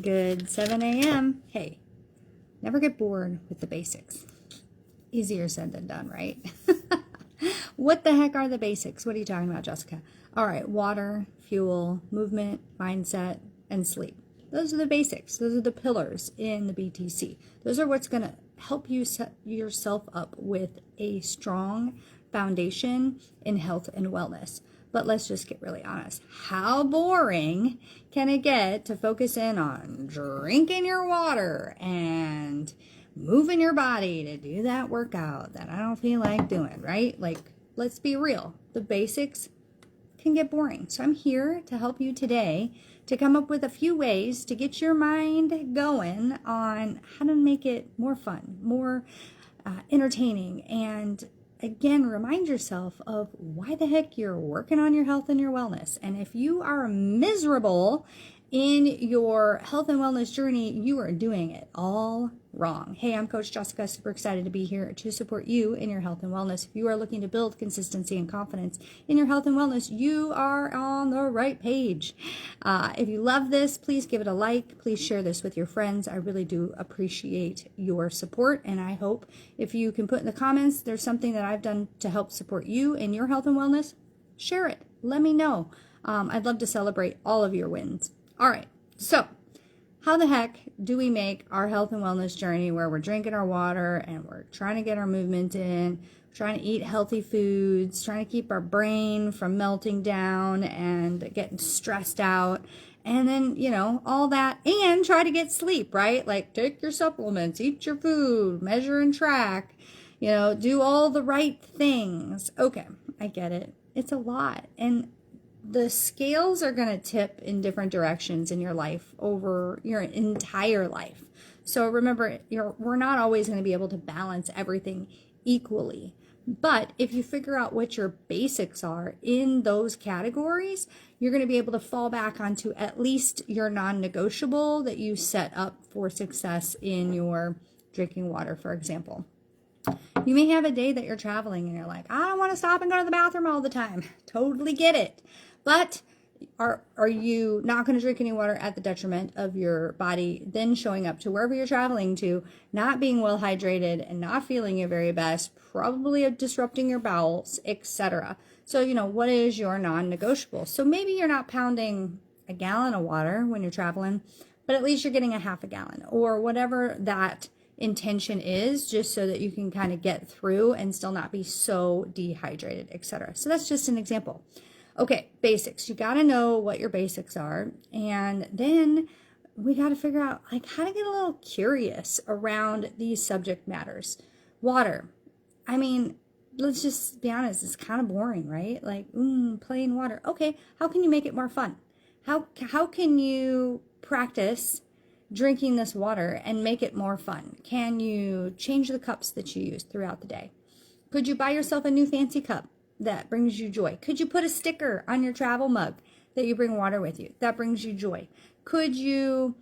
Good 7 a.m. Hey, never get bored with the basics. Easier said than done, right? What the heck are the basics? What are you talking about, Jessica? All right, water, fuel, movement, mindset, and sleep. Those are the basics. Those are the pillars in the BTC. Those are what's going to help you set yourself up with a strong foundation in health and wellness. But let's just get really honest. How boring can it get to focus in on drinking your water and moving your body to do that workout that I don't feel like doing, right? Like, let's be real. The basics can get boring. So I'm here to help you today to come up with a few ways to get your mind going on how to make it more fun, more entertaining, and again, remind yourself of why the heck you're working on your health and your wellness. And if you are miserable in your health and wellness journey, you are doing it all wrong. Hey, I'm Coach Jessica, super excited to be here to support you in your health and wellness. If you are looking to build consistency and confidence in your health and wellness, you are on the right page. If you love this, please give it a like. Please share this with your friends. I really do appreciate your support, and I hope if you can put in the comments there's something that I've done to help support you in your health and wellness, share it. Let me know. I'd love to celebrate all of your wins. All right, so how the heck do we make our health and wellness journey where we're drinking our water and we're trying to get our movement in, trying to eat healthy foods, trying to keep our brain from melting down and getting stressed out, and then, all that, and try to get sleep, right? Like, take your supplements, eat your food, measure and track, do all the right things. Okay, I get it. It's a lot. And the scales are going to tip in different directions in your life over your entire life. So remember, we're not always going to be able to balance everything equally. But if you figure out what your basics are in those categories, you're going to be able to fall back onto at least your non-negotiable that you set up for success in your drinking water, for example. You may have a day that you're traveling and you're like, I don't want to stop and go to the bathroom all the time. Totally get it. But are you not going to drink any water at the detriment of your body then showing up to wherever you're traveling to, not being well hydrated and not feeling your very best, probably disrupting your bowels, etc. So, what is your non-negotiable? So maybe you're not pounding a gallon of water when you're traveling, but at least you're getting a half a gallon or whatever that intention is, just so that you can kind of get through and still not be so dehydrated, etc. So that's just an example. Okay, basics. You got to know what your basics are, and then we got to figure out how to get a little curious around these subject matters. Water. I mean, let's just be honest, it's kind of boring, right? Plain water. Okay, how can you make it more fun? How can you practice drinking this water and make it more fun? Can you change the cups that you use throughout the day? Could you buy yourself a new fancy cup that brings you joy? Could you put a sticker on your travel mug that you bring water with you that brings you joy? Could you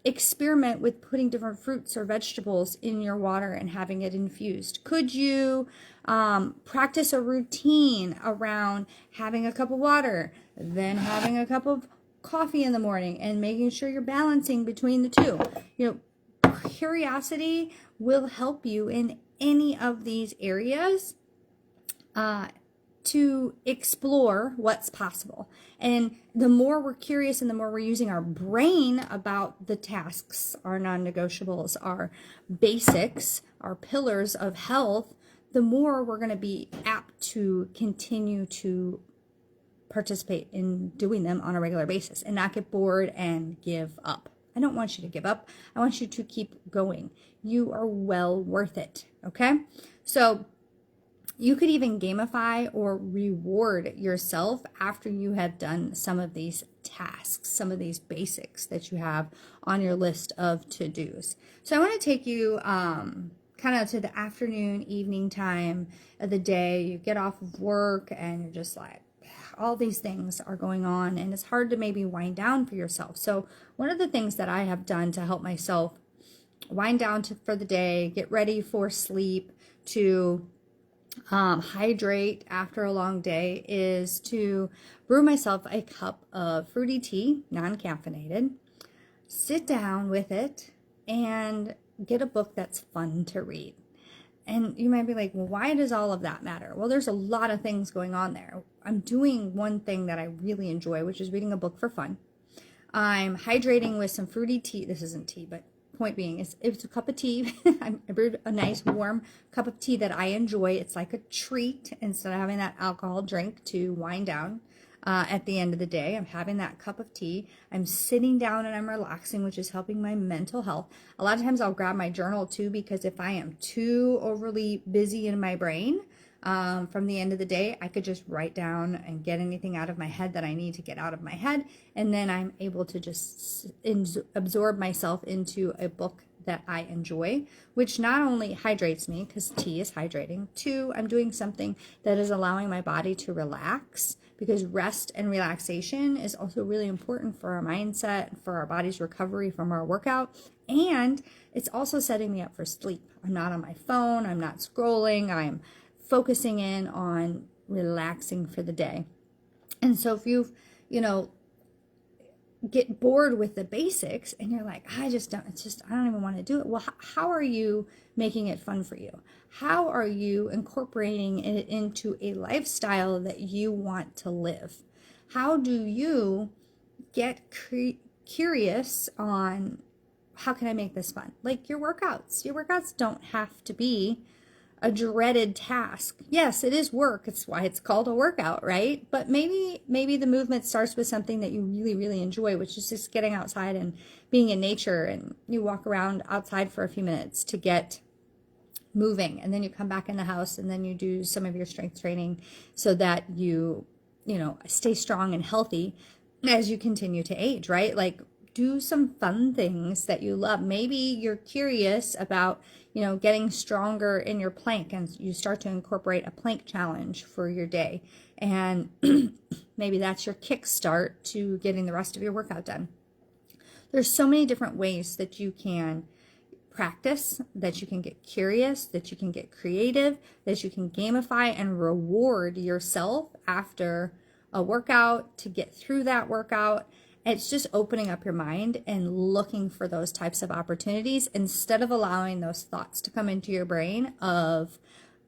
experiment with putting different fruits or vegetables in your water and having it infused? Could you practice a routine around having a cup of water, then having a cup of coffee in the morning, and making sure you're balancing between the two? Curiosity will help you in any of these areas to explore what's possible. And the more we're curious and the more we're using our brain about the tasks, our non-negotiables, our basics, our pillars of health, the more we're going to be apt to continue to participate in doing them on a regular basis and not get bored and give up. I don't want you to give up. I want you to keep going. You are well worth it. Okay? So you could even gamify or reward yourself after you have done some of these tasks, some of these basics that you have on your list of to-dos. So I want to take you kind of to the afternoon, evening time of the day. You get off of work and you're just like, all these things are going on and it's hard to maybe wind down for yourself. So one of the things that I have done to help myself wind down for the day, get ready for sleep, to hydrate after a long day is to brew myself a cup of fruity tea, non-caffeinated, sit down with it, and get a book that's fun to read. And you might be like, well, why does all of that matter? Well, there's a lot of things going on there. I'm doing one thing that I really enjoy, which is reading a book for fun. I'm hydrating with some fruity tea. This isn't tea, but point being, it's a cup of tea. I brewed a nice warm cup of tea that I enjoy. It's like a treat instead of having that alcohol drink to wind down. At the end of the day, I'm having that cup of tea. I'm sitting down and I'm relaxing, which is helping my mental health. A lot of times I'll grab my journal too, because if I am too overly busy in my brain, from the end of the day, I could just write down and get anything out of my head that I need to get out of my head. And then I'm able to just absorb myself into a book that I enjoy, which not only hydrates me, because tea is hydrating. Two, I'm doing something that is allowing my body to relax, because rest and relaxation is also really important for our mindset, for our body's recovery from our workout. And it's also setting me up for sleep. I'm not on my phone. I'm not scrolling. I'm focusing in on relaxing for the day. And so if you get bored with the basics and you're like, I don't even want to do it. Well, how are you making it fun for you? How are you incorporating it into a lifestyle that you want to live? How do you get curious on how can I make this fun? Like your workouts don't have to be a dreaded task. Yes, it is work. It's why it's called a workout, right? But maybe the movement starts with something that you really, really enjoy, which is just getting outside and being in nature, and you walk around outside for a few minutes to get moving, and then you come back in the house and then you do some of your strength training so that you stay strong and healthy as you continue to age, right? Like, do some fun things that you love. Maybe you're curious about, getting stronger in your plank, and you start to incorporate a plank challenge for your day. And maybe that's your kickstart to getting the rest of your workout done. There's so many different ways that you can practice, that you can get curious, that you can get creative, that you can gamify and reward yourself after a workout to get through that workout. It's just opening up your mind and looking for those types of opportunities instead of allowing those thoughts to come into your brain of,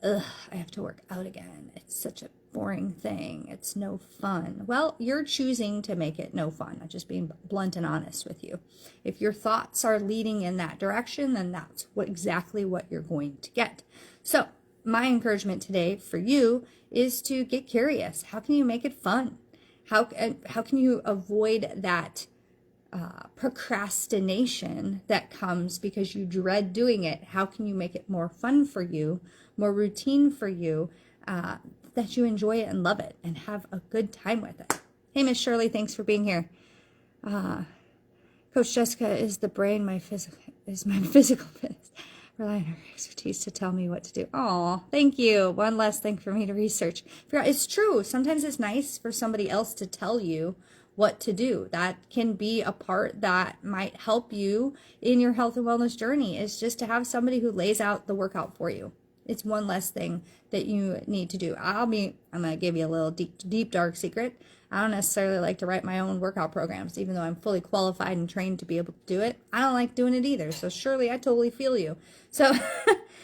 ugh, I have to work out again. It's such a boring thing. It's no fun. Well, you're choosing to make it no fun. I'm just being blunt and honest with you. If your thoughts are leading in that direction, then that's exactly what you're going to get. So my encouragement today for you is to get curious. How can you make it fun? How can you avoid that procrastination that comes because you dread doing it? How can you make it more fun for you, more routine for you, that you enjoy it and love it and have a good time with it? Hey, Miss Shirley, thanks for being here. Coach Jessica is the brain, my physical fitness. Rely on her expertise to tell me what to do. Oh, thank you. One less thing for me to research. It's true. Sometimes it's nice for somebody else to tell you what to do. That can be a part that might help you in your health and wellness journey, is just to have somebody who lays out the workout for you. It's one less thing that you need to do. I'm going to give you a little deep, dark secret. I don't necessarily like to write my own workout programs, even though I'm fully qualified and trained to be able to do it. I don't like doing it either. So Shirley, I totally feel you. So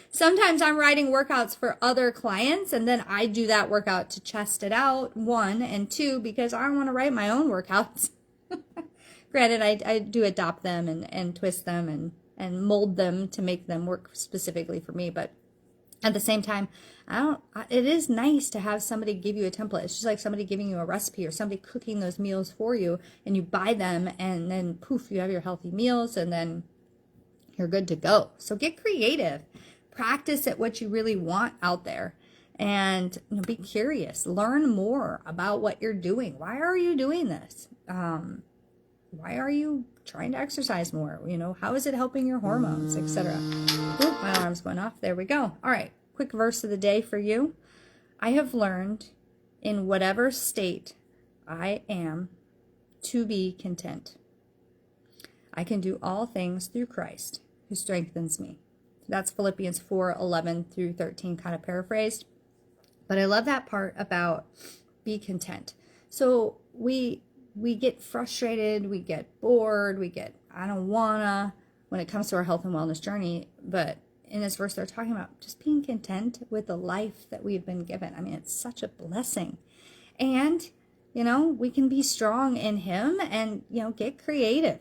sometimes I'm writing workouts for other clients, and then I do that workout to test it out, one, and two, because I don't want to write my own workouts. Granted, I do adopt them and twist them and mold them to make them work specifically for me, but at the same time, it is nice to have somebody give you a template. It's just like somebody giving you a recipe or somebody cooking those meals for you, and you buy them, and then poof, you have your healthy meals, and then you're good to go. So get creative. Practice at what you really want out there, and be curious. Learn more about what you're doing. Why are you doing this? Why are you trying to exercise more? How is it helping your hormones, etc.? Oop, my alarm's going off. There we go. All right, quick verse of the day for you. I have learned in whatever state I am to be content. I can do all things through Christ who strengthens me. That's Philippians 4:11 through 13, kind of paraphrased. But I love that part about be content. So we get frustrated, we get bored, we get, I don't wanna, when it comes to our health and wellness journey. But in this verse, they're talking about just being content with the life that we've been given. I mean, it's such a blessing. And, you know, we can be strong in Him and, you know, get creative.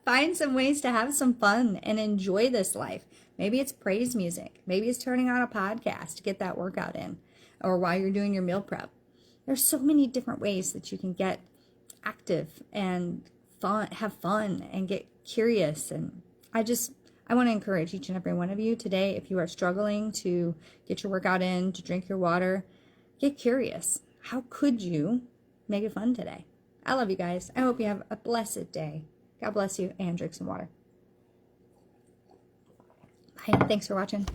Find some ways to have some fun and enjoy this life. Maybe it's praise music. Maybe it's turning on a podcast to get that workout in, or while you're doing your meal prep. There's so many different ways that you can get active and fun, have fun and get curious. And I want to encourage each and every one of you today, if you are struggling to get your workout in, to drink your water, get curious. How could you make it fun today? I love you guys. I hope you have a blessed day. God bless you, and drink some water. Bye. Thanks for watching.